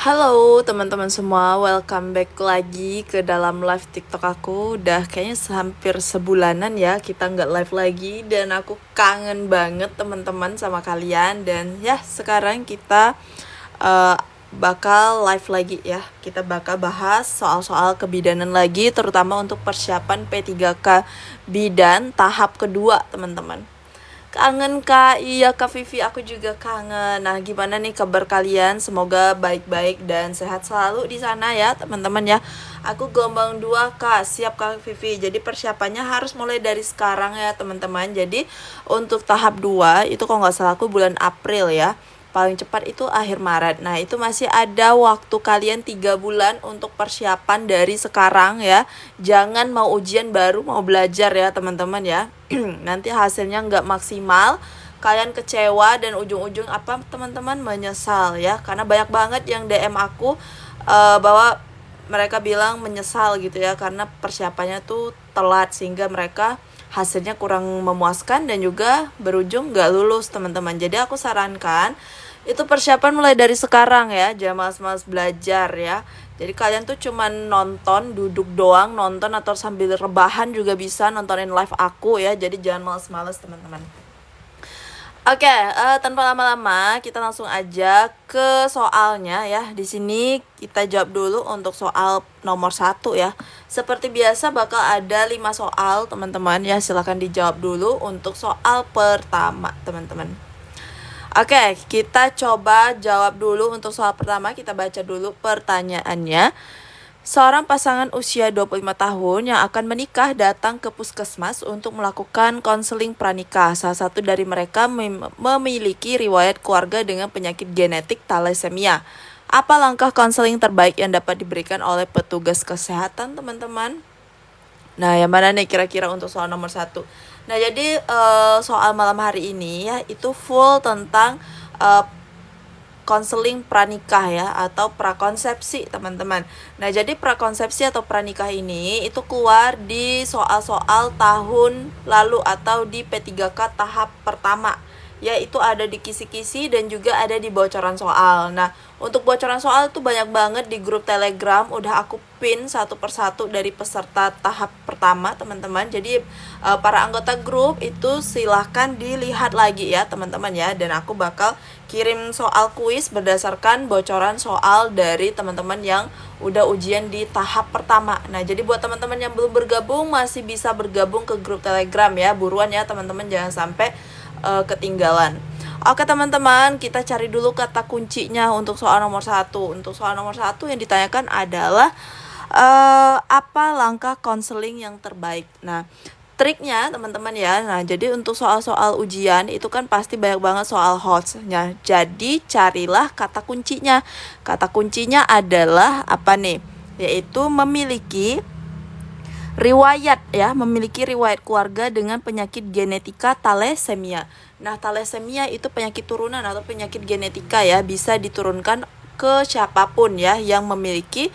Halo teman-teman semua, welcome back lagi ke dalam live TikTok aku. Udah kayaknya hampir sebulanan ya kita nggak live lagi, dan aku kangen banget teman-teman sama kalian. Dan ya sekarang kita eh, bakal live lagi ya. Kita bakal bahas soal-soal kebidanan lagi, terutama untuk persiapan P3K bidan tahap kedua teman-teman. Kangen Kak, iya Kak Vivi, aku juga kangen. Nah, gimana nih kabar kalian? Semoga baik-baik dan sehat selalu di sana ya, teman-teman ya. Aku gelombang 2 Kak, siap Kak Vivi. Jadi persiapannya harus mulai dari sekarang ya, teman-teman. Jadi untuk tahap 2 itu kalau nggak salah aku bulan April ya. Paling cepat itu akhir Maret. Nah, itu masih ada waktu kalian 3 bulan untuk persiapan dari sekarang ya. Jangan mau ujian baru mau belajar ya, teman-teman ya. Nanti hasilnya nggak maksimal, kalian kecewa dan ujung-ujung apa teman-teman menyesal ya, karena banyak banget yang DM aku bahwa mereka bilang menyesal gitu ya, karena persiapannya tuh telat sehingga mereka hasilnya kurang memuaskan dan juga berujung nggak lulus teman-teman. Jadi aku sarankan itu persiapan mulai dari sekarang ya, jangan malas-malas belajar ya. Jadi kalian tuh cuman nonton, duduk doang nonton, atau sambil rebahan juga bisa nontonin live aku ya. Jadi jangan males-males teman-teman. Oke, tanpa lama-lama kita langsung aja ke soalnya ya. Di sini kita jawab dulu untuk soal nomor 1 ya. Seperti biasa bakal ada 5 soal teman-teman ya. Silahkan dijawab dulu untuk soal pertama teman-teman. Oke, kita coba jawab dulu untuk soal pertama. Kita baca dulu pertanyaannya. Seorang pasangan usia 25 tahun yang akan menikah datang ke puskesmas untuk melakukan konseling pranikah. Salah satu dari mereka memiliki riwayat keluarga dengan penyakit genetik thalassemia. Apa langkah konseling terbaik yang dapat diberikan oleh petugas kesehatan, teman-teman? Nah, yang mana nih kira-kira untuk soal nomor 1? Nah, jadi soal malam hari ini ya itu full tentang konseling pranikah ya, atau prakonsepsi teman-teman. Nah, jadi prakonsepsi atau pranikah ini itu keluar di soal-soal tahun lalu atau di P3K tahap pertama. Ya, itu ada di kisi-kisi dan juga ada di bocoran soal. Nah, untuk bocoran soal tuh banyak banget di grup Telegram, udah aku pin satu persatu dari peserta tahap pertama teman-teman. Jadi para anggota grup itu silahkan dilihat lagi ya teman-teman ya, dan aku bakal kirim soal kuis berdasarkan bocoran soal dari teman-teman yang udah ujian di tahap pertama. Nah, jadi buat teman-teman yang belum bergabung masih bisa bergabung ke grup Telegram ya. Buruan ya teman-teman, jangan sampai ketinggalan. Oke teman-teman, kita cari dulu kata kuncinya untuk soal nomor 1. Untuk soal nomor 1 yang ditanyakan adalah apa langkah konseling yang terbaik. Nah, triknya teman-teman ya. Nah, jadi untuk soal-soal ujian itu kan pasti banyak banget soal hotsnya. Jadi carilah kata kuncinya. Kata kuncinya adalah apa nih? Yaitu memiliki riwayat ya, memiliki riwayat keluarga dengan penyakit genetika thalassemia. Nah, thalassemia itu penyakit turunan atau penyakit genetika ya, bisa diturunkan ke siapapun ya yang memiliki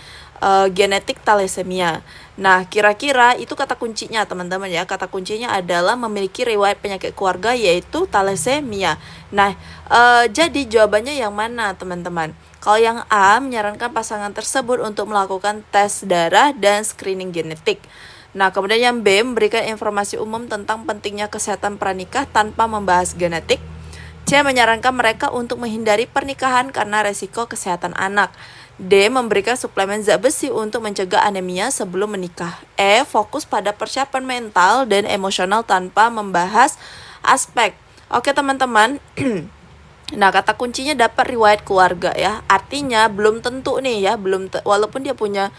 genetik thalassemia. Nah, kira-kira itu kata kuncinya teman-teman ya. Kata kuncinya adalah memiliki riwayat penyakit keluarga yaitu thalassemia. Nah, jadi jawabannya yang mana teman-teman? Kalau yang A menyarankan pasangan tersebut untuk melakukan tes darah dan screening genetik. Nah, kemudian yang B memberikan informasi umum tentang pentingnya kesehatan pranikah tanpa membahas genetik. C menyarankan mereka untuk menghindari pernikahan karena resiko kesehatan anak. D memberikan suplemen zat besi untuk mencegah anemia sebelum menikah. E fokus pada persiapan mental dan emosional tanpa membahas aspek. Oke teman-teman. Nah, kata kuncinya dapat riwayat keluarga ya. Artinya belum tentu nih ya, walaupun dia punya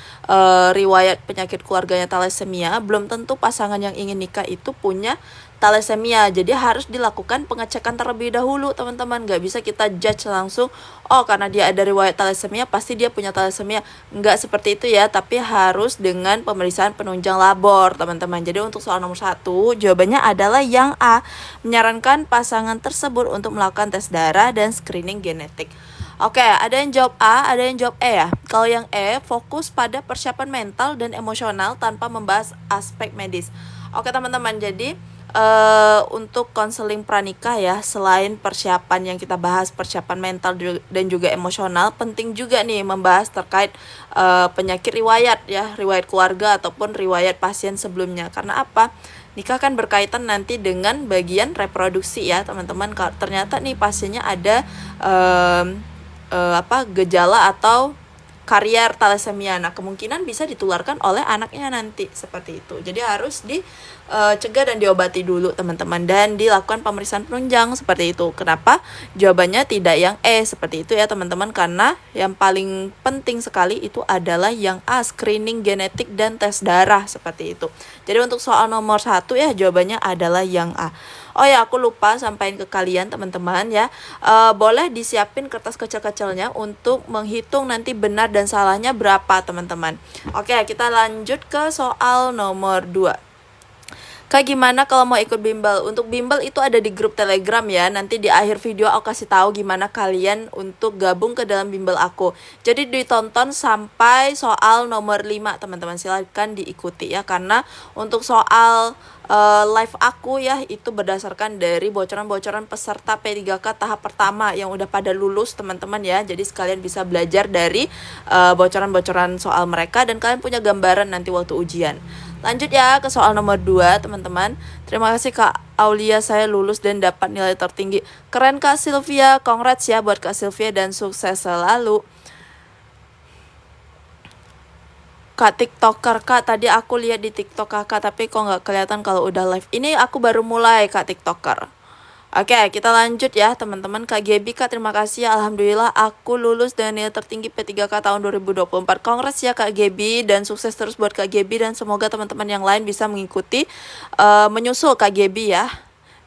riwayat penyakit keluarganya thalassemia, belum tentu pasangan yang ingin nikah itu punya thalassemia. Jadi harus dilakukan pengecekan terlebih dahulu, teman-teman. Gak bisa kita judge langsung, oh karena dia ada riwayat thalassemia pasti dia punya thalassemia. Enggak seperti itu ya, tapi harus dengan pemeriksaan penunjang labor, teman-teman. Jadi untuk soal nomor 1, jawabannya adalah yang A, menyarankan pasangan tersebut untuk melakukan tes darah dan screening genetik. Oke, ada yang jawab A, ada yang jawab E ya. Kalau yang E, fokus pada persiapan mental dan emosional tanpa membahas aspek medis. Oke teman-teman, jadi untuk konseling pranikah ya, selain persiapan yang kita bahas, persiapan mental dan juga emosional, penting juga nih membahas terkait penyakit riwayat ya, riwayat keluarga ataupun riwayat pasien sebelumnya. Karena apa? Nikah kan berkaitan nanti dengan bagian reproduksi ya teman-teman. Ternyata nih pasiennya ada gejala atau karier thalassemia. Nah, kemungkinan bisa ditularkan oleh anaknya nanti seperti itu. Jadi harus dicegah dan diobati dulu teman-teman, dan dilakukan pemeriksaan penunjang seperti itu. Kenapa? Jawabannya tidak yang seperti itu ya teman-teman, karena yang paling penting sekali itu adalah yang A, screening genetik dan tes darah seperti itu. Jadi untuk soal nomor 1 ya, jawabannya adalah yang A. Oh ya, aku lupa sampaikan ke kalian teman-teman ya, boleh disiapin kertas kecil-kecilnya untuk menghitung nanti benar dan salahnya berapa teman-teman. Oke, kita lanjut ke soal nomor 2. Kak, gimana kalau mau ikut bimbel? Untuk bimbel itu ada di grup Telegram ya. Nanti di akhir video aku kasih tahu gimana kalian untuk gabung ke dalam bimbel aku. Jadi ditonton sampai soal nomor 5 teman-teman. Silahkan diikuti ya, karena untuk soal live aku ya, itu berdasarkan dari bocoran-bocoran peserta P3K tahap pertama yang udah pada lulus teman-teman ya. Jadi sekalian bisa belajar dari bocoran-bocoran soal mereka, dan kalian punya gambaran nanti waktu ujian. Lanjut ya ke soal nomor 2 teman-teman. Terima kasih Kak Aulia, saya lulus dan dapat nilai tertinggi. Keren Kak Sylvia, congrats ya buat Kak Sylvia dan sukses selalu. Kak TikToker, Kak tadi aku lihat di TikTok Kakak, tapi kok nggak kelihatan kalau udah live. Ini aku baru mulai Kak TikToker. Oke, kita lanjut ya teman-teman. Kak Gebi, Kak terima kasih ya. Alhamdulillah aku lulus dengan nilai tertinggi P3K tahun 2024. Kongres ya Kak Gebi, dan sukses terus buat Kak Gebi, dan semoga teman-teman yang lain bisa mengikuti menyusul Kak Gebi ya.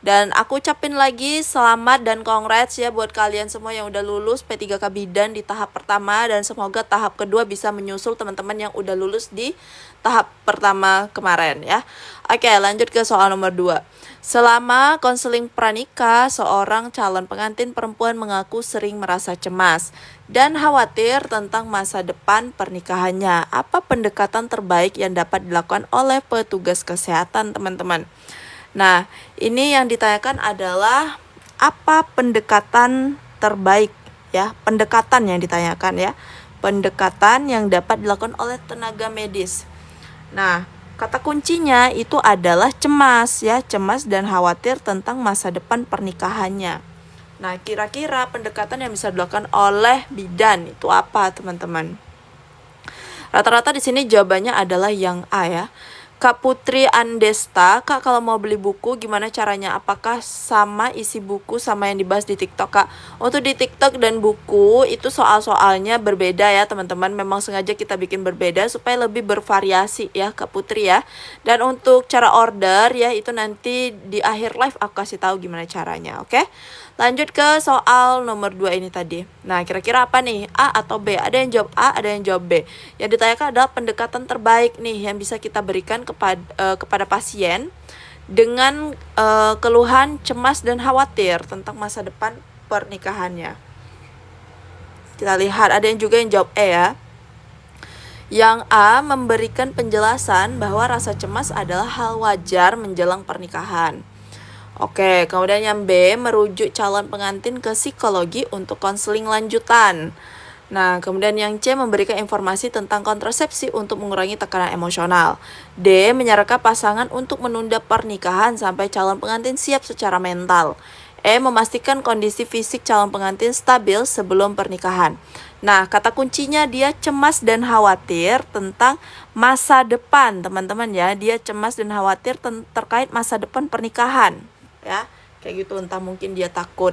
Dan aku ucapin lagi selamat dan congrats ya buat kalian semua yang udah lulus P3K Bidan di tahap pertama, dan semoga tahap kedua bisa menyusul teman-teman yang udah lulus di tahap pertama kemarin ya. Oke, lanjut ke soal nomor 2. Selama konseling pranikah, seorang calon pengantin perempuan mengaku sering merasa cemas dan khawatir tentang masa depan pernikahannya. Apa pendekatan terbaik yang dapat dilakukan oleh petugas kesehatan, teman-teman? Nah, ini yang ditanyakan adalah apa pendekatan terbaik ya? Pendekatan yang ditanyakan ya. Pendekatan yang dapat dilakukan oleh tenaga medis. Nah, kata kuncinya itu adalah cemas ya, cemas dan khawatir tentang masa depan pernikahannya. Nah, kira-kira pendekatan yang bisa dilakukan oleh bidan itu apa, teman-teman? Rata-rata di sini jawabannya adalah yang A ya. Kak Putri Andesta, Kak kalau mau beli buku gimana caranya? Apakah sama isi buku sama yang dibahas di TikTok, Kak? Untuk di TikTok dan buku itu soal-soalnya berbeda ya teman-teman. Memang sengaja kita bikin berbeda supaya lebih bervariasi ya Kak Putri ya. Dan untuk cara order ya, itu nanti di akhir live aku kasih tahu gimana caranya, oke? Lanjut ke soal nomor 2 ini tadi. Nah, kira-kira apa nih? A atau B? Ada yang jawab A, ada yang jawab B. Yang ditanyakan adalah pendekatan terbaik nih yang bisa kita berikan kepada pasien dengan keluhan cemas dan khawatir tentang masa depan pernikahannya. Kita lihat, ada yang juga yang jawab E ya. Yang A memberikan penjelasan bahwa rasa cemas adalah hal wajar menjelang pernikahan. Oke, kemudian yang B merujuk calon pengantin ke psikologi untuk konseling lanjutan. Nah, kemudian yang C memberikan informasi tentang kontrasepsi untuk mengurangi tekanan emosional. D menyarankan pasangan untuk menunda pernikahan sampai calon pengantin siap secara mental. E memastikan kondisi fisik calon pengantin stabil sebelum pernikahan. Nah, kata kuncinya dia cemas dan khawatir tentang masa depan, teman-teman ya. Dia cemas dan khawatir terkait masa depan pernikahan. Ya, kayak gitu, entah mungkin dia takut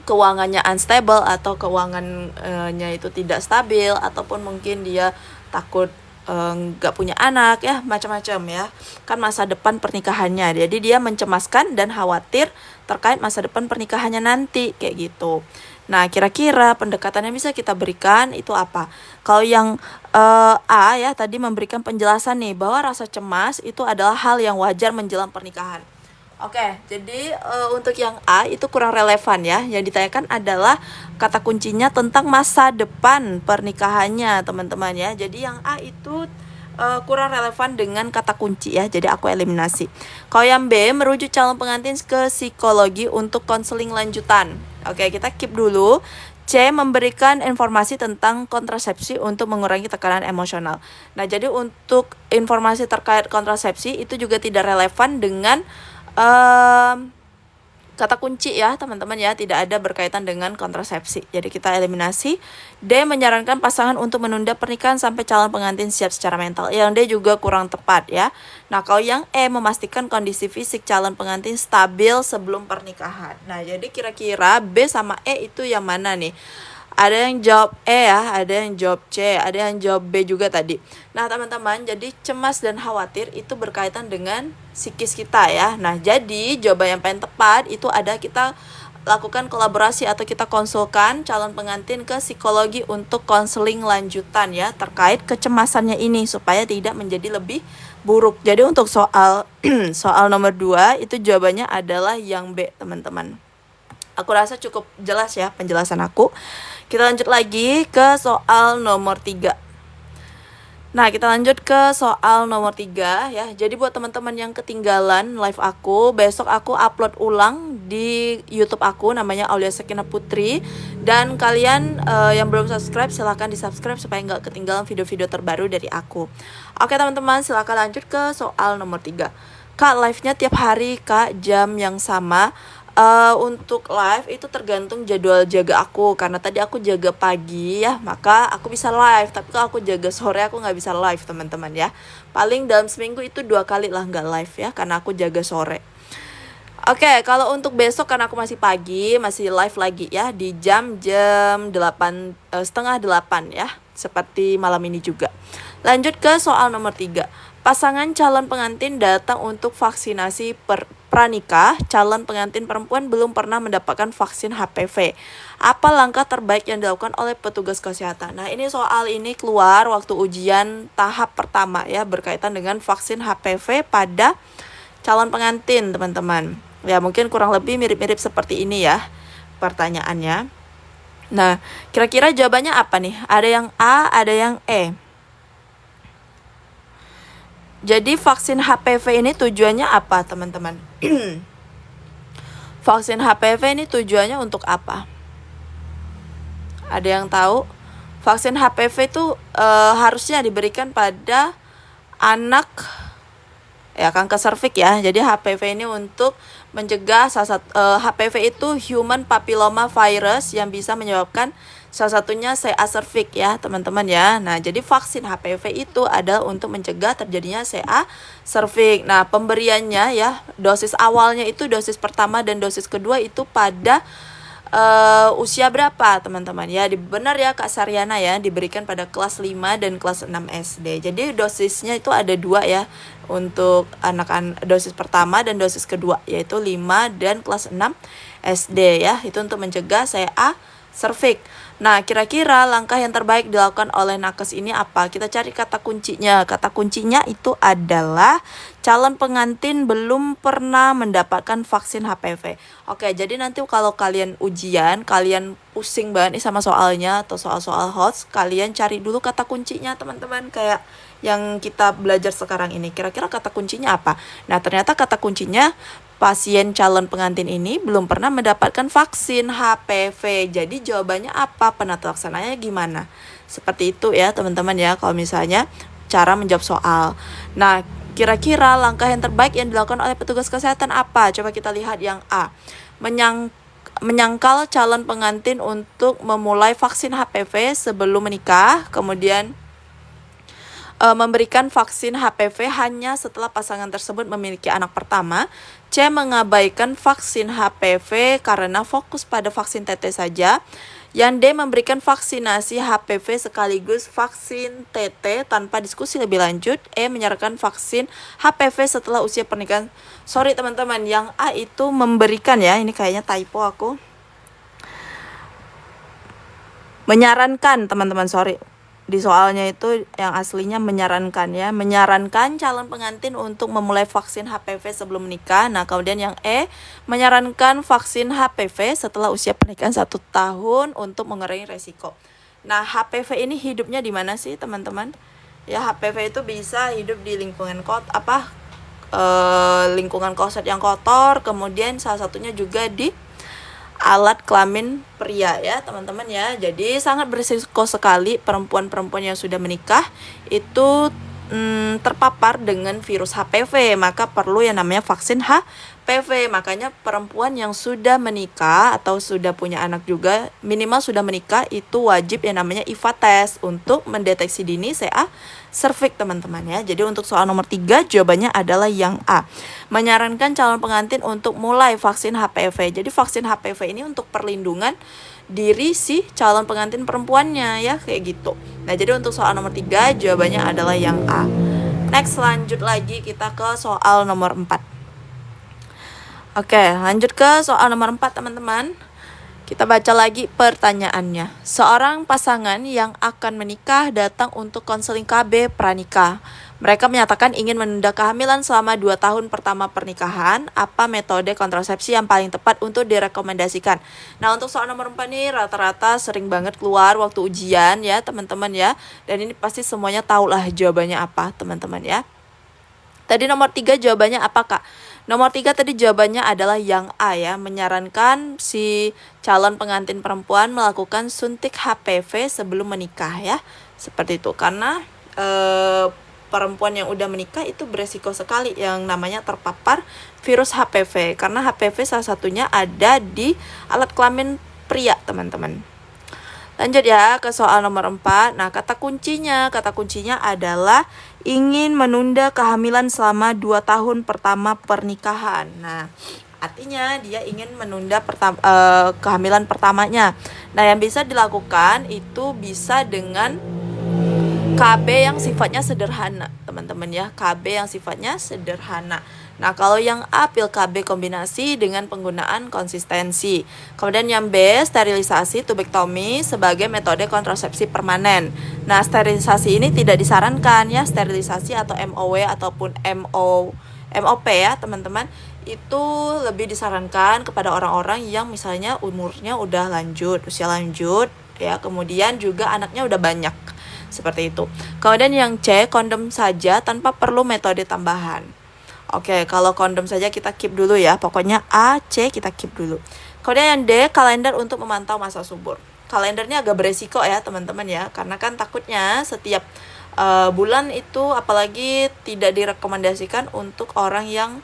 keuangannya unstable atau keuangannya itu tidak stabil, ataupun mungkin dia takut nggak punya anak ya, macam-macam ya, kan masa depan pernikahannya. Jadi dia mencemaskan dan khawatir terkait masa depan pernikahannya nanti kayak gitu. Nah, kira-kira pendekatan yang bisa kita berikan itu apa? Kalau yang A ya tadi memberikan penjelasan nih bahwa rasa cemas itu adalah hal yang wajar menjelang pernikahan. Oke, jadi untuk yang A itu kurang relevan ya. Yang ditanyakan adalah kata kuncinya tentang masa depan pernikahannya, teman-teman ya. Jadi yang A itu kurang relevan dengan kata kunci ya, jadi aku eliminasi. Kalau yang B, merujuk calon pengantin ke psikologi untuk konseling lanjutan. Oke, kita keep dulu. C, memberikan informasi tentang kontrasepsi untuk mengurangi tekanan emosional. Nah, jadi untuk informasi terkait kontrasepsi itu juga tidak relevan dengan kata kunci ya teman-teman ya, tidak ada berkaitan dengan kontrasepsi. Jadi kita eliminasi. D, menyarankan pasangan untuk menunda pernikahan sampai calon pengantin siap secara mental. Yang D juga kurang tepat ya. Nah, kalau yang E, memastikan kondisi fisik calon pengantin stabil sebelum pernikahan. Nah, jadi kira-kira B sama E itu yang mana nih? Ada yang jawab E ya, ada yang jawab C, ada yang jawab B juga tadi. Nah teman-teman, jadi cemas dan khawatir itu berkaitan dengan psikis kita ya. Nah jadi jawaban yang paling tepat itu ada kita lakukan kolaborasi atau kita konsulkan calon pengantin ke psikologi untuk konseling lanjutan ya, terkait kecemasannya ini supaya tidak menjadi lebih buruk. Jadi untuk soal soal nomor 2 itu jawabannya adalah yang B teman-teman. Aku rasa cukup jelas ya penjelasan aku. Kita lanjut lagi ke soal nomor 3. Nah, kita lanjut ke soal nomor 3 ya. Jadi buat teman-teman yang ketinggalan live aku, besok aku upload ulang di YouTube aku, namanya Aulia Sakinah Putri. Dan kalian yang belum subscribe silahkan di subscribe supaya nggak ketinggalan video-video terbaru dari aku. Oke teman-teman, silahkan lanjut ke soal nomor 3. Kak, live-nya tiap hari Kak, jam yang sama. Untuk live itu tergantung jadwal jaga aku, karena tadi aku jaga pagi ya, maka aku bisa live. Tapi kalau aku jaga sore aku nggak bisa live teman-teman ya. Paling dalam seminggu itu 2 kali lah nggak live ya, karena aku jaga sore. Oke, kalau untuk besok karena aku masih pagi, masih live lagi ya di jam 8, setengah 8 ya, seperti malam ini juga. Lanjut ke soal nomor 3. Pasangan calon pengantin datang untuk vaksinasi pranikah. Calon pengantin perempuan belum pernah mendapatkan vaksin HPV. Apa langkah terbaik yang dilakukan oleh petugas kesehatan? Nah, ini soal ini keluar waktu ujian tahap pertama ya, berkaitan dengan vaksin HPV pada calon pengantin, teman-teman. Ya, mungkin kurang lebih mirip-mirip seperti ini ya pertanyaannya. Nah, kira-kira jawabannya apa nih? Ada yang A, ada yang E. Jadi vaksin HPV ini tujuannya apa teman-teman? Vaksin HPV ini tujuannya untuk apa? Ada yang tahu? Vaksin HPV itu harusnya diberikan pada anak ya, kanker serviks ya. Jadi HPV ini untuk mencegah HPV itu human papilloma virus yang bisa menyebabkan salah satunya CA cervix ya teman-teman ya. Nah jadi vaksin HPV itu adalah untuk mencegah terjadinya CA cervix. Nah pemberiannya ya, dosis awalnya itu dosis pertama dan dosis kedua itu pada usia berapa teman-teman ya. Benar ya Kak Saryana ya, diberikan pada kelas 5 dan kelas 6 SD. Jadi dosisnya itu ada 2 ya, untuk anak-anak dosis pertama dan dosis kedua, yaitu 5 dan kelas 6 SD ya. Itu untuk mencegah CA cervix. Nah, kira-kira langkah yang terbaik dilakukan oleh nakes ini apa? Kita cari kata kuncinya. Kata kuncinya itu adalah calon pengantin belum pernah mendapatkan vaksin HPV. Oke, jadi nanti kalau kalian ujian, kalian pusing banget nih sama soalnya atau soal-soal hots, kalian cari dulu kata kuncinya teman-teman, kayak yang kita belajar sekarang ini. Kira-kira kata kuncinya apa? Nah, ternyata kata kuncinya pasien calon pengantin ini belum pernah mendapatkan vaksin HPV. Jadi jawabannya apa? Penata laksananya gimana? Seperti itu ya teman-teman ya, kalau misalnya cara menjawab soal. Nah, kira-kira langkah yang terbaik yang dilakukan oleh petugas kesehatan apa? Coba kita lihat yang A. Menyangkal calon pengantin untuk memulai vaksin HPV sebelum menikah. Kemudian memberikan vaksin HPV hanya setelah pasangan tersebut memiliki anak pertama. C. Mengabaikan vaksin HPV karena fokus pada vaksin TT saja. Yang D. Memberikan vaksinasi HPV sekaligus vaksin TT tanpa diskusi lebih lanjut. E. Menyarankan vaksin HPV setelah usia pernikahan. Sorry teman-teman, yang A itu memberikan ya, ini kayaknya typo aku. Menyarankan teman-teman, sorry. Di soalnya itu yang aslinya menyarankan ya, menyarankan calon pengantin untuk memulai vaksin HPV sebelum menikah. Nah kemudian yang E, menyarankan vaksin HPV setelah usia pernikahan 1 tahun untuk mengurangi resiko. Nah HPV ini hidupnya di mana sih teman-teman? Ya, HPV itu bisa hidup di lingkungan lingkungan kloset yang kotor, kemudian salah satunya juga di alat kelamin pria ya teman-teman ya. Jadi sangat berisiko sekali perempuan-perempuan yang sudah menikah itu terpapar dengan virus HPV, maka perlu yang namanya vaksin HPV. Makanya perempuan yang sudah menikah atau sudah punya anak juga, minimal sudah menikah, itu wajib yang namanya IVA test untuk mendeteksi dini CA cervix teman-teman ya. Jadi untuk soal nomor 3 jawabannya adalah yang A. Menyarankan calon pengantin untuk mulai vaksin HPV. Jadi vaksin HPV ini untuk perlindungan diri si calon pengantin perempuannya ya, kayak gitu. Nah, jadi untuk soal nomor 3 jawabannya adalah yang A. Next, lanjut lagi kita ke soal nomor 4. Oke, lanjut ke soal nomor 4 teman-teman. Kita baca lagi pertanyaannya. Seorang pasangan yang akan menikah datang untuk konseling KB pranikah. Mereka menyatakan ingin menunda kehamilan selama 2 tahun pertama pernikahan. Apa metode kontrasepsi yang paling tepat untuk direkomendasikan? Nah, untuk soal nomor 4 nih rata-rata sering banget keluar waktu ujian ya teman-teman ya. Dan ini pasti semuanya tahulah jawabannya apa teman-teman ya. Tadi nomor 3 jawabannya apa Kak? Nomor 3 tadi jawabannya adalah yang A ya. Menyarankan si calon pengantin perempuan melakukan suntik HPV sebelum menikah ya. Seperti itu. Karena perempuan yang udah menikah itu beresiko sekali yang namanya terpapar virus HPV. Karena HPV salah satunya ada di alat kelamin pria teman-teman. Lanjut ya ke soal nomor 4. Nah, kata kuncinya adalah ingin menunda kehamilan selama 2 tahun pertama pernikahan. Nah, artinya dia ingin menunda kehamilan pertamanya. Nah, yang bisa dilakukan itu bisa dengan KB yang sifatnya sederhana, teman-teman ya. KB yang sifatnya sederhana. Nah, kalau yang A, pil KB kombinasi dengan penggunaan konsistensi. Kemudian yang B, sterilisasi tubektomi sebagai metode kontrasepsi permanen. Nah, sterilisasi ini tidak disarankan ya, sterilisasi atau MOW ataupun MOP ya, teman-teman. Itu lebih disarankan kepada orang-orang yang misalnya umurnya udah lanjut, usia lanjut ya, kemudian juga anaknya udah banyak. Seperti itu. Kemudian yang C, kondom saja tanpa perlu metode tambahan. Oke, kalau kondom saja kita keep dulu ya. Pokoknya A, C kita keep dulu. Kemudian yang D, kalender untuk memantau masa subur. Kalendernya agak beresiko ya teman-teman ya. Karena kan takutnya setiap bulan itu apalagi tidak direkomendasikan untuk orang yang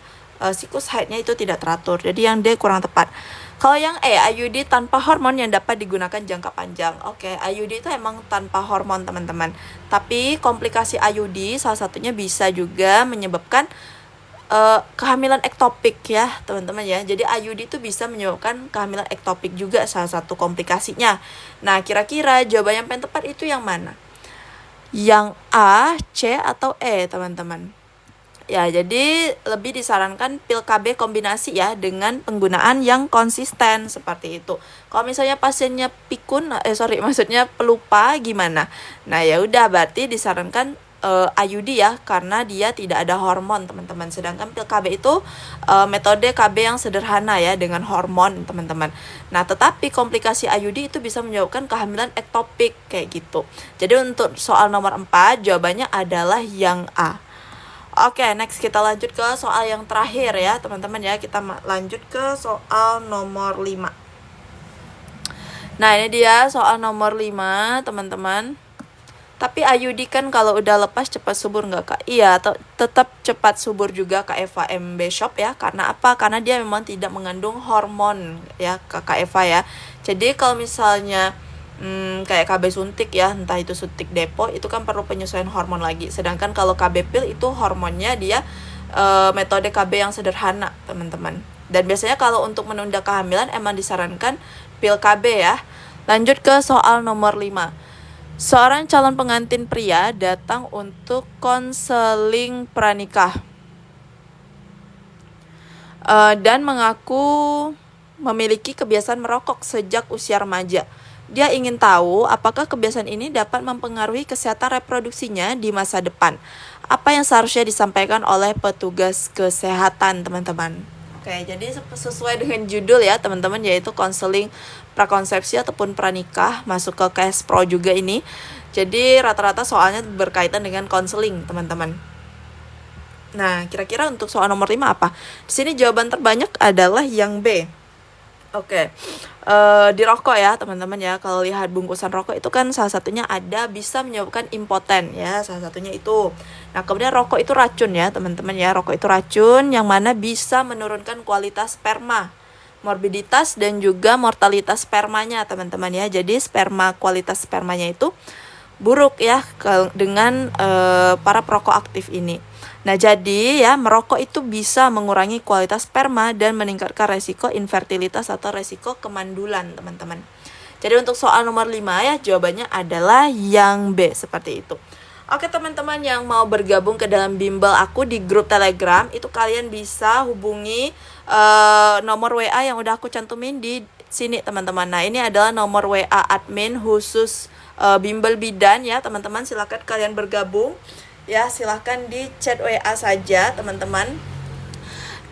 siklus haidnya itu tidak teratur. Jadi yang D kurang tepat. Kalau yang E, IUD tanpa hormon yang dapat digunakan jangka panjang. Oke, IUD itu emang tanpa hormon teman-teman. Tapi komplikasi IUD salah satunya bisa juga menyebabkan kehamilan ektopik ya teman-teman ya. Jadi IUD itu bisa menyebabkan kehamilan ektopik juga salah satu komplikasinya. Nah, kira-kira jawaban yang paling tepat itu yang mana? Yang A, C, atau E teman-teman? Ya, jadi lebih disarankan pil KB kombinasi ya dengan penggunaan yang konsisten seperti itu. Kalau misalnya pasiennya maksudnya pelupa gimana? Nah, ya udah berarti disarankan IUD ya karena dia tidak ada hormon teman-teman. Sedangkan pil KB itu metode KB yang sederhana ya dengan hormon teman-teman. Nah, tetapi komplikasi IUD itu bisa menyebabkan kehamilan ektopik kayak gitu. Jadi untuk soal nomor 4 jawabannya adalah yang A. Oke, next kita lanjut ke soal yang terakhir ya teman-teman ya. Kita lanjut ke soal nomor 5. Nah, ini dia soal nomor 5 teman-teman. Tapi IUD kan kalau udah lepas cepat subur nggak Kak? Iya, tetap cepat subur juga Kak Eva MB Shop ya. Karena apa? Karena dia memang tidak mengandung hormon ya Kak Eva ya. Jadi kalau misalnya kayak KB suntik ya, entah itu suntik depo, itu kan perlu penyesuaian hormon lagi. Sedangkan kalau KB pil itu hormonnya dia metode KB yang sederhana teman-teman. Dan biasanya kalau untuk menunda kehamilan emang disarankan pil KB ya. Lanjut ke soal nomor 5. Seorang calon pengantin pria datang untuk konseling pranikah dan mengaku memiliki kebiasaan merokok sejak usia remaja. Dia ingin tahu apakah kebiasaan ini dapat mempengaruhi kesehatan reproduksinya di masa depan. Apa yang seharusnya disampaikan oleh petugas kesehatan, teman-teman? Oke, jadi sesuai dengan judul ya teman-teman, yaitu konseling prakonsepsi ataupun pranikah, masuk ke KS Pro juga ini. Jadi rata-rata soalnya berkaitan dengan konseling teman-teman. Nah, kira-kira untuk soal nomor 5 apa? Di sini jawaban terbanyak adalah yang B. Oke, di rokok ya teman-teman ya, kalau lihat bungkusan rokok itu kan salah satunya ada bisa menyebabkan impoten ya, salah satunya itu. Nah, kemudian rokok itu racun ya teman-teman ya, rokok itu racun yang mana bisa menurunkan kualitas sperma, morbiditas dan juga mortalitas spermanya teman-teman ya. Jadi kualitas spermanya itu buruk ya dengan para perokok aktif ini. Nah, jadi ya merokok itu bisa mengurangi kualitas sperma dan meningkatkan resiko infertilitas atau resiko kemandulan, teman-teman. Jadi untuk soal nomor 5 ya, jawabannya adalah yang B, seperti itu. Oke teman-teman yang mau bergabung ke dalam bimbel aku di grup Telegram, itu kalian bisa hubungi nomor WA yang udah aku cantumin di sini teman-teman. Nah, ini adalah nomor WA admin khusus bimbel bidan ya teman-teman. Silakan kalian bergabung ya, silahkan di chat WA saja teman-teman.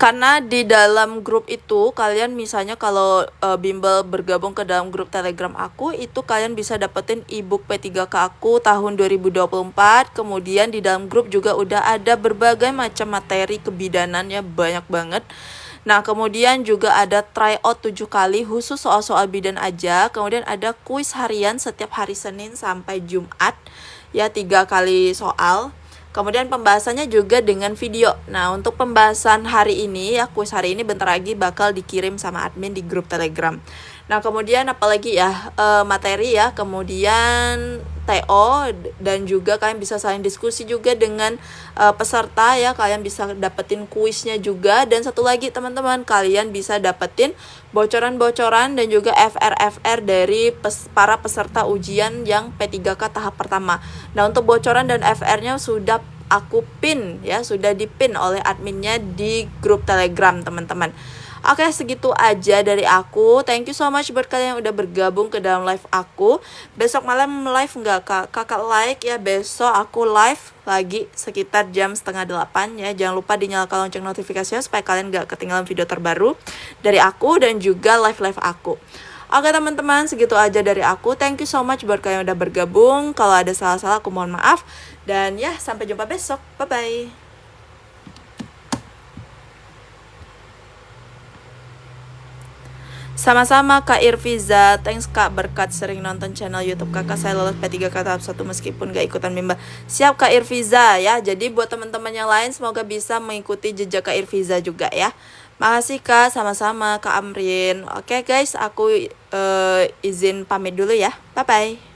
Karena di dalam grup itu kalian misalnya kalau bimbel bergabung ke dalam grup Telegram aku, itu kalian bisa dapetin ebook P3K aku tahun 2024. Kemudian di dalam grup juga udah ada berbagai macam materi kebidanannya, banyak banget. Nah, kemudian juga ada tryout 7 kali khusus soal-soal bidan aja. Kemudian ada kuis harian setiap hari Senin sampai Jumat ya, 3 kali soal. Kemudian pembahasannya juga dengan video. Nah, untuk pembahasan hari ini ya, kuis hari ini bentar lagi bakal dikirim sama admin di grup Telegram. Nah, kemudian apalagi ya, materi ya, kemudian TO, dan juga kalian bisa saling diskusi juga dengan peserta ya, kalian bisa dapetin kuisnya juga. Dan satu lagi teman-teman, kalian bisa dapetin bocoran-bocoran dan juga FR-FR dari para peserta ujian yang P3K tahap pertama. Nah, untuk bocoran dan FR-nya sudah aku pin ya, sudah dipin oleh adminnya di grup Telegram teman-teman. Oke, segitu aja dari aku. Thank you so much buat kalian yang udah bergabung ke dalam live aku. Besok malam live nggak kak? Kakak like ya, besok aku live lagi sekitar jam 7:30 ya. Jangan lupa dinyalakan lonceng notifikasinya supaya kalian nggak ketinggalan video terbaru dari aku dan juga live-live aku. Oke teman-teman, segitu aja dari aku. Thank you so much buat kalian yang udah bergabung. Kalau ada salah-salah aku mohon maaf. Dan ya, sampai jumpa besok. Bye-bye. Sama-sama Kak Irviza, thanks Kak, berkat sering nonton channel YouTube Kakak saya lolos P3K tahap 1 meskipun gak ikutan bimbel. Siap Kak Irviza ya. Jadi buat teman-teman yang lain semoga bisa mengikuti jejak Kak Irviza juga ya. Makasih Kak, sama-sama Kak Amrin. Oke guys, aku izin pamit dulu ya. Bye bye.